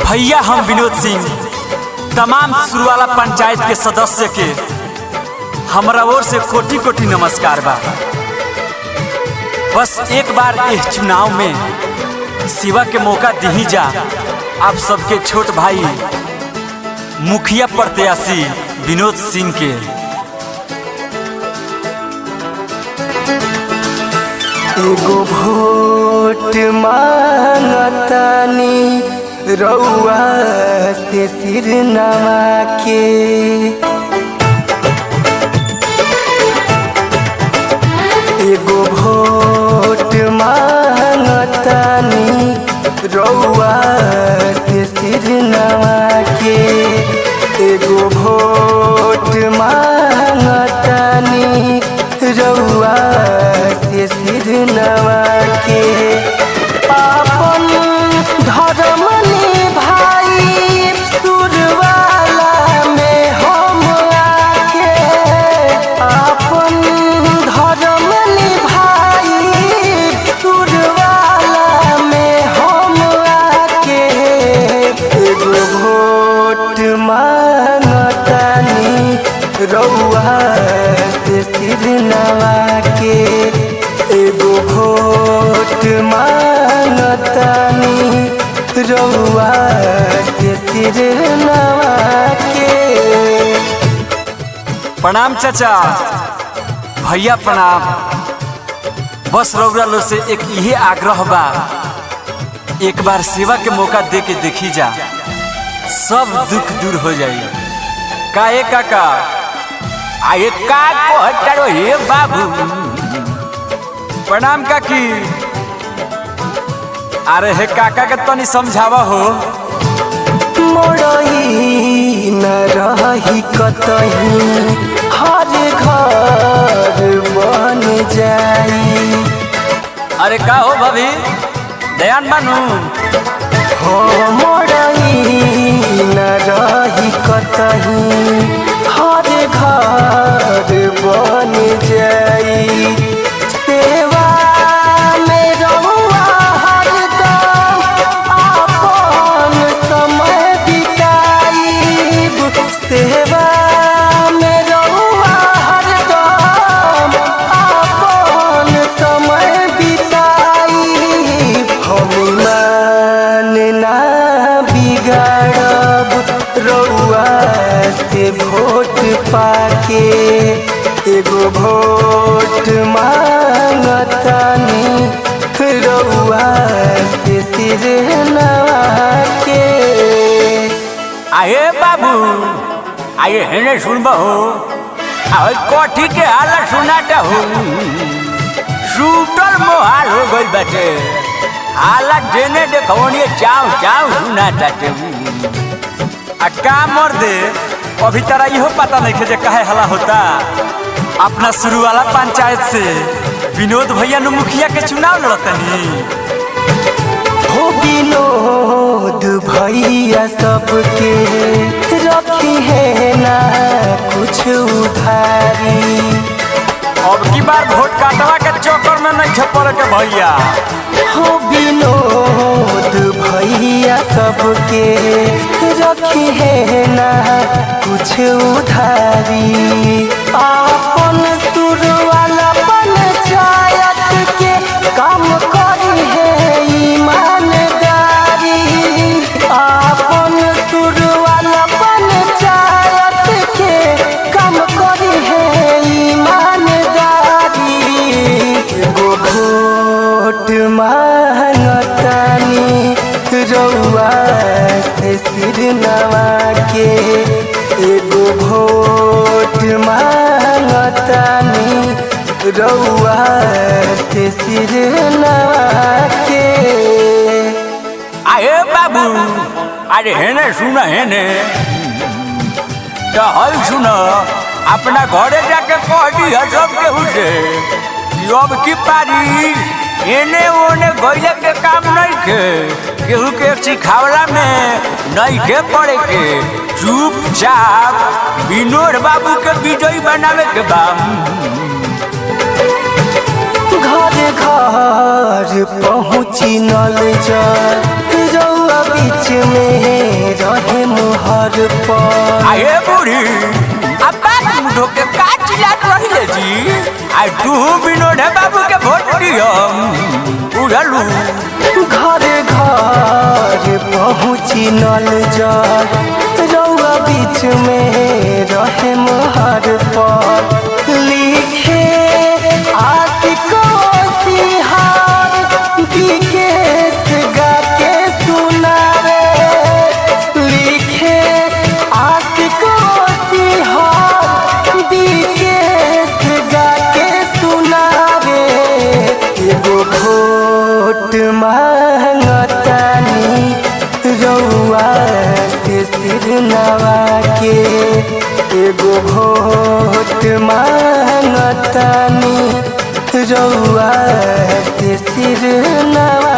भैया हम विनोद सिंह तमाम सुरवाला पंचायत के सदस्य के हमरा ओर से कोटि कोटि नमस्कार बा। बस एक बार इस चुनाव में सेवा के मौका दी जा आप सबके छोट भाई मुखिया प्रत्याशी विनोद सिंह के। एगो वोट मांगतानी रउआ से सिर नवा के। एगो वोट मांगतानी रउआ से सिर नवा के। एगो वोट मांगतानी रउआ से सिर नवा के। आपन धर्म निभाई सुरवाला में हम आके। आपन धर्म निभाई सुरवाला में हम आके। एगो वोट मांगतानी रउआ से सिर नवा के। एगो वोट मांगतानी रउआ से सिर नवा के। प्रणाम चाचा भैया प्रणाम। बस रउरा लो से एक यही आग्रह बा, एक बार सेवा के मौका दे के देखी जा, सब दुख दूर हो जाई। काहे काका आये का कहता हे बाबू। प्रणाम काकी। अरे हे काका के तनी समझावा हो। मोड़ई न रही कतही हर घर बन जाई। अरे का हो भाभी दयान बानू। हो मोड़ई न रही कतही हर घर बन जाई। सेवा में रउआ हरदम आपन समय बिताईब। सेवा में रउआ हरदम आपन समय बिताईब। हम ईमान ना बिगाड़ब रउआ से वोट पाके। एगो वोट मांगतानी रउआ से सिर नवा के। आये बाबू आये हेने सुनबा हो। आये कोठी के हाला सुनाता हो। शूटर मोहाल हो गई बाटे। हाला जेने देखोनी चाव चाव सुनाता टे। आ का मर दे अभी तारा इहो पता नहीं जे काहे हला होता। अपना शुरू वाला पंचायत से विनोद भैया नु मुखिया के चुनाव लड़तनी। हो विनोद भैया सबके रखी है ना कुछ उधारी। अब की बार वोट काटवा के चक्कर में नहीं छपड़ के भैया। हो विनोद भैया सबके रखी है ना कुछ उधारी। आपन सुरवाला पंचायत के काम करी है ईमानदारी। आपन सुरवाला पंचायत के काम करी है ईमानदारी। एगो वोट मांगतानी रउआ से सिर नवा के। एगो वोट मांगतानी रउआ से सिर नवा के। आये बाबू अरे हेने सुना हेने तो हल सुना। अपना घरे जाके कह दी है सबके उसे अब की पारी एने ओने गइले के काम नहीं के। केहू के सिखावला में नहीं के पड़े के। चुपचाप विनोद बाबू के विजयी बनावे के बा। घर घर पहुँची नल जल रउआ बीच में रहे मोहर पर। आए बूढ़ी अब बात मुठो के काट लात रही जी। आई तू विनोद बाबू के वोट दियो उड़लू। घर घर पहुँची नल जल रउआ बीच में रहे मोहर पर। लिखे आशिक सिहार विकेश गा के सुनावे। लिखे आशिक सिहार विकेश गा के सुनावे। एगो भोट मांगतानी रउआ से सिर नवा के। एगो भोट मांगतानी रउआ से सिर नवा